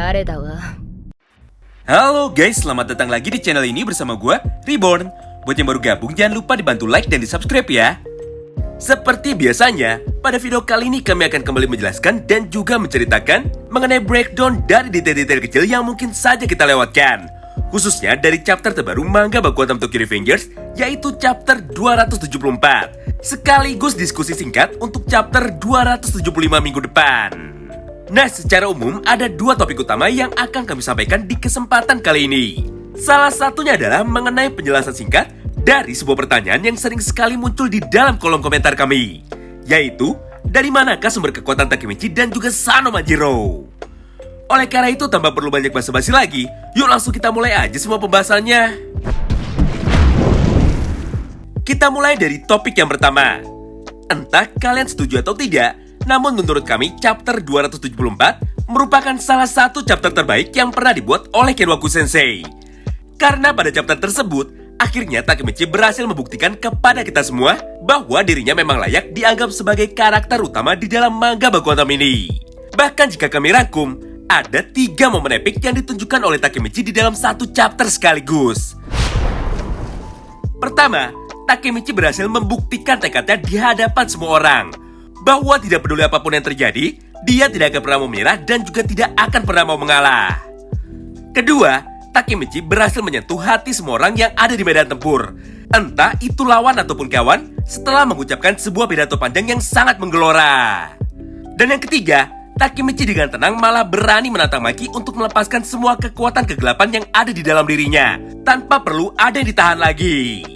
誰だわ。 Halo guys, selamat datang lagi di channel ini bersama gue, Reborn. Buat yang baru gabung, jangan lupa dibantu like dan di subscribe ya. Seperti biasanya, pada video kali ini kami akan kembali menjelaskan dan juga menceritakan mengenai breakdown dari detail-detail kecil yang mungkin saja kita lewatkan. Khususnya dari chapter terbaru manga Baku Hantam Tokyo Revengers, yaitu chapter 274. Sekaligus diskusi singkat untuk chapter 275 minggu depan. Nah, secara umum ada dua topik utama yang akan kami sampaikan di kesempatan kali ini. Salah satunya adalah mengenai penjelasan singkat dari sebuah pertanyaan yang sering sekali muncul di dalam kolom komentar kami, yaitu, dari manakah sumber kekuatan Takemichi dan juga Sano Majiro? Oleh karena itu, tanpa perlu banyak basa-basi lagi, yuk langsung kita mulai aja semua pembahasannya. Kita mulai dari topik yang pertama. Entah kalian setuju atau tidak, namun menurut kami, chapter 274 merupakan salah satu chapter terbaik yang pernah dibuat oleh Kenwaku Sensei. Karena pada chapter tersebut, akhirnya Takemichi berhasil membuktikan kepada kita semua bahwa dirinya memang layak dianggap sebagai karakter utama di dalam manga Baku Hantam ini. Bahkan jika kami rangkum, ada 3 momen epik yang ditunjukkan oleh Takemichi di dalam satu chapter sekaligus. Pertama, Takemichi berhasil membuktikan tekadnya di hadapan semua orang, bahwa tidak peduli apapun yang terjadi, dia tidak akan pernah mau menyerah dan juga tidak akan pernah mau mengalah. Kedua, Takemichi berhasil menyentuh hati semua orang yang ada di medan tempur, entah itu lawan ataupun kawan, setelah mengucapkan sebuah pidato panjang yang sangat menggelora. Dan yang ketiga, Takemichi dengan tenang malah berani menantang Maki untuk melepaskan semua kekuatan kegelapan yang ada di dalam dirinya, tanpa perlu ada yang ditahan lagi.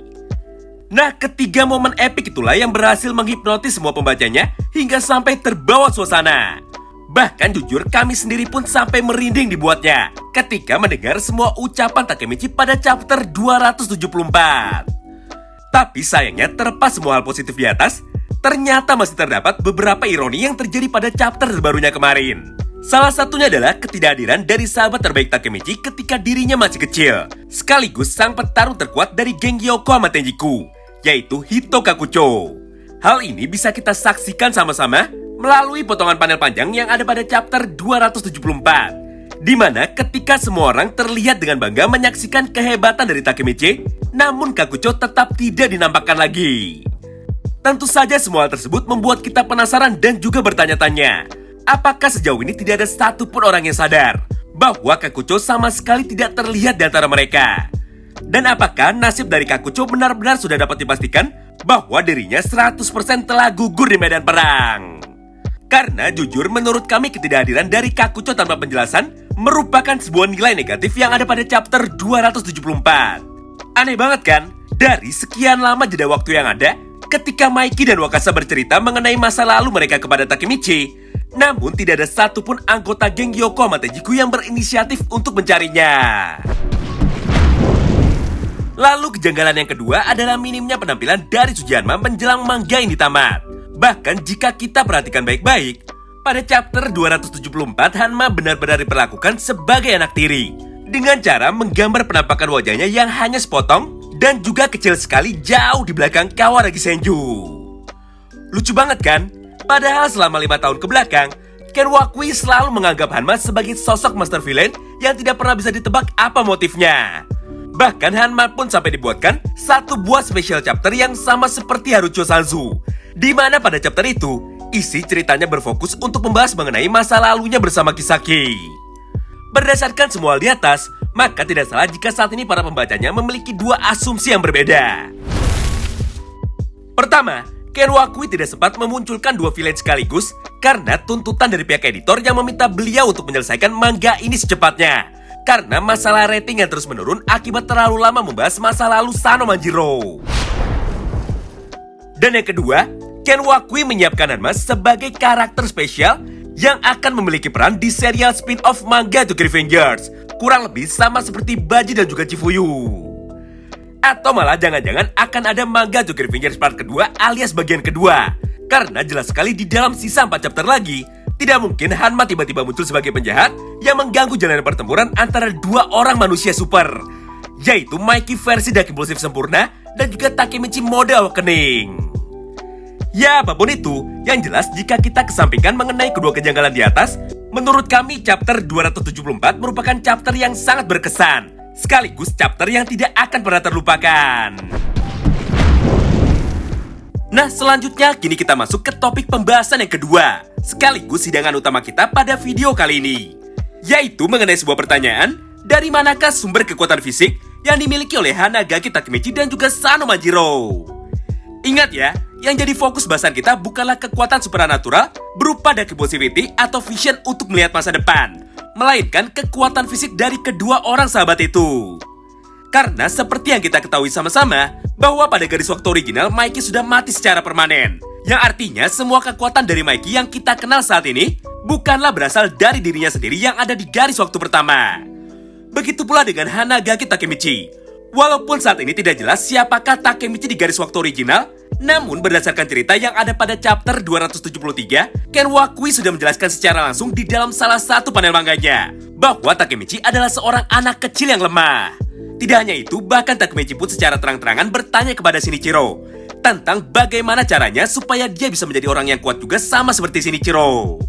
Nah, ketiga momen epik itulah yang berhasil menghipnotis semua pembacanya hingga sampai terbawa suasana. Bahkan jujur, kami sendiri pun sampai merinding dibuatnya ketika mendengar semua ucapan Takemichi pada chapter 274. Tapi sayangnya, terlepas semua hal positif di atas, ternyata masih terdapat beberapa ironi yang terjadi pada chapter terbarunya kemarin. Salah satunya adalah ketidakhadiran dari sahabat terbaik Takemichi ketika dirinya masih kecil, sekaligus sang petarung terkuat dari geng Yokohama Tenjiku, yaitu Hito Kakucho. Hal ini bisa kita saksikan sama-sama melalui potongan panel panjang yang ada pada chapter 274, di mana ketika semua orang terlihat dengan bangga menyaksikan kehebatan dari Takemichi, namun Kakucho tetap tidak dinampakkan lagi. Tentu saja semua hal tersebut membuat kita penasaran dan juga bertanya-tanya, apakah sejauh ini tidak ada satupun orang yang sadar bahwa Kakucho sama sekali tidak terlihat di antara mereka? Dan apakah nasib dari Kakucho benar-benar sudah dapat dipastikan bahwa dirinya 100% telah gugur di medan perang? Karena jujur menurut kami ketidakhadiran dari Kakucho tanpa penjelasan merupakan sebuah nilai negatif yang ada pada chapter 274. Aneh banget kan? Dari sekian lama jeda waktu yang ada, ketika Maiki dan Wakasa bercerita mengenai masa lalu mereka kepada Takemichi, namun tidak ada satupun anggota geng Yokohama Tenjiku yang berinisiatif untuk mencarinya. Lalu kejanggalan yang kedua adalah minimnya penampilan dari Tsujiyanma menjelang manga ini tamat. Bahkan jika kita perhatikan baik-baik, pada chapter 274 Hanma benar-benar diperlakukan sebagai anak tiri, dengan cara menggambar penampakan wajahnya yang hanya sepotong dan juga kecil sekali jauh di belakang Kawaragi Senju. Lucu banget kan? Padahal selama 5 tahun kebelakang, Kenwakui selalu menganggap Hanma sebagai sosok master villain yang tidak pernah bisa ditebak apa motifnya. Bahkan Hanma pun sampai dibuatkan satu buah special chapter yang sama seperti Harucho Sanzu, di mana pada chapter itu, isi ceritanya berfokus untuk membahas mengenai masa lalunya bersama Kisaki. Berdasarkan semua hal di atas, maka tidak salah jika saat ini para pembacanya memiliki dua asumsi yang berbeda. Pertama, Kenwakui tidak sempat memunculkan dua villain sekaligus karena tuntutan dari pihak editor yang meminta beliau untuk menyelesaikan manga ini secepatnya. Karena masalah rating yang terus menurun akibat terlalu lama membahas masa lalu Sano Manjiro. Dan yang kedua, Kenwakui menyiapkan Hanma sebagai karakter spesial yang akan memiliki peran di serial spin-off manga Tokyo Revengers, kurang lebih sama seperti Baji dan juga Chifuyu. Atau malah jangan-jangan akan ada manga Tokyo Revengers part kedua alias bagian kedua. Karena jelas sekali di dalam sisa 4 chapter lagi, tidak mungkin Hanma tiba-tiba muncul sebagai penjahat yang mengganggu jalannya pertempuran antara dua orang manusia super, yaitu Maiki versi Dark Impulsive sempurna dan juga Takemichi mode awakening. Ya apapun itu, yang jelas jika kita kesampingkan mengenai kedua kejanggalan di atas, Menurut kami, chapter 274 merupakan chapter yang sangat berkesan, sekaligus chapter yang tidak akan pernah terlupakan. Nah, selanjutnya kini kita masuk ke topik pembahasan yang kedua, sekaligus hidangan utama kita pada video kali ini, yaitu mengenai sebuah pertanyaan, dari manakah sumber kekuatan fisik yang dimiliki oleh Hanagaki Takemichi dan juga Sano Manjiro? Ingat ya, yang jadi fokus bahasan kita bukanlah kekuatan supernatural berupa Dark Possibility atau vision untuk melihat masa depan, melainkan kekuatan fisik dari kedua orang sahabat itu. Karena seperti yang kita ketahui sama-sama, bahwa pada garis waktu original Mikey sudah mati secara permanen. Yang artinya semua kekuatan dari Mikey yang kita kenal saat ini bukanlah berasal dari dirinya sendiri yang ada di garis waktu pertama. Begitu pula dengan Hanagaki Takemichi. Walaupun saat ini tidak jelas siapakah Takemichi di garis waktu original, namun berdasarkan cerita yang ada pada chapter 273, Ken Wakui sudah menjelaskan secara langsung di dalam salah satu panel manganya bahwa Takemichi adalah seorang anak kecil yang lemah. Tidak hanya itu, bahkan Takemichi pun secara terang-terangan bertanya kepada Shinichiro tentang bagaimana caranya supaya dia bisa menjadi orang yang kuat juga sama seperti Shinichiro.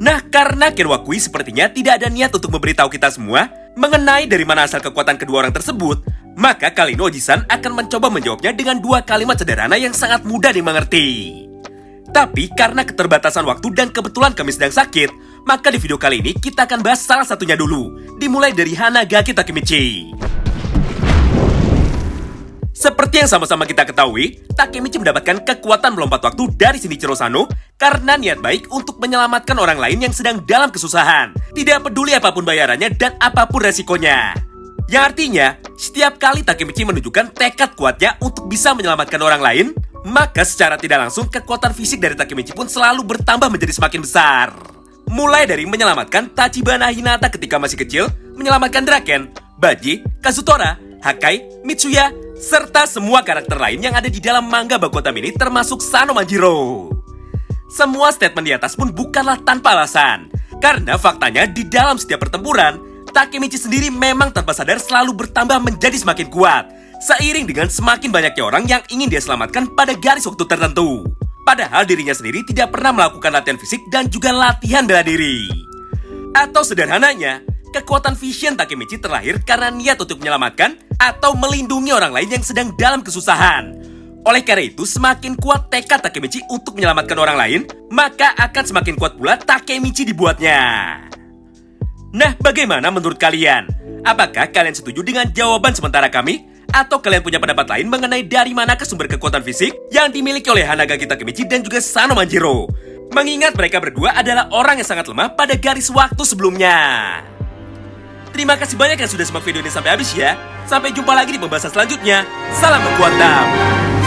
Nah, karena Ken Wakui sepertinya tidak ada niat untuk memberitahu kita semua mengenai dari mana asal kekuatan kedua orang tersebut, maka kali ini Oji-san akan mencoba menjawabnya dengan dua kalimat sederhana yang sangat mudah dimengerti. Tapi karena keterbatasan waktu dan kebetulan kami sedang sakit, maka di video kali ini kita akan bahas salah satunya dulu, dimulai dari Hanagaki Takemichi. Seperti yang sama-sama kita ketahui, Takemichi mendapatkan kekuatan melompat waktu dari Shinichiro Sano karena niat baik untuk menyelamatkan orang lain yang sedang dalam kesusahan, tidak peduli apapun bayarannya dan apapun resikonya. Yang artinya, setiap kali Takemichi menunjukkan tekad kuatnya untuk bisa menyelamatkan orang lain, maka secara tidak langsung kekuatan fisik dari Takemichi pun selalu bertambah menjadi semakin besar. Mulai dari menyelamatkan Tachibana Hinata ketika masih kecil, menyelamatkan Draken, Baji, Kazutora, Hakai, Mitsuya, serta semua karakter lain yang ada di dalam manga Bakuotam ini termasuk Sano Manjiro. Semua statement di atas pun bukanlah tanpa alasan, karena faktanya di dalam setiap pertempuran, Takemichi sendiri memang tanpa sadar selalu bertambah menjadi semakin kuat, seiring dengan semakin banyaknya orang yang ingin dia selamatkan pada garis waktu tertentu. Padahal dirinya sendiri tidak pernah melakukan latihan fisik dan juga latihan bela diri. Atau sederhananya, kekuatan vision Takemichi terlahir karena niat untuk menyelamatkan atau melindungi orang lain yang sedang dalam kesusahan. Oleh karena itu, semakin kuat tekad Takemichi untuk menyelamatkan orang lain, maka akan semakin kuat pula Takemichi dibuatnya. Nah, bagaimana menurut kalian? Apakah kalian setuju dengan jawaban sementara kami? Atau kalian punya pendapat lain mengenai dari manakah sumber kekuatan fisik yang dimiliki oleh Hanagaki Takemichi dan juga Sano Manjiro? Mengingat mereka berdua adalah orang yang sangat lemah pada garis waktu sebelumnya. Terima kasih banyak yang sudah simak video ini sampai habis ya. Sampai jumpa lagi di pembahasan selanjutnya. Salam Bakuotam.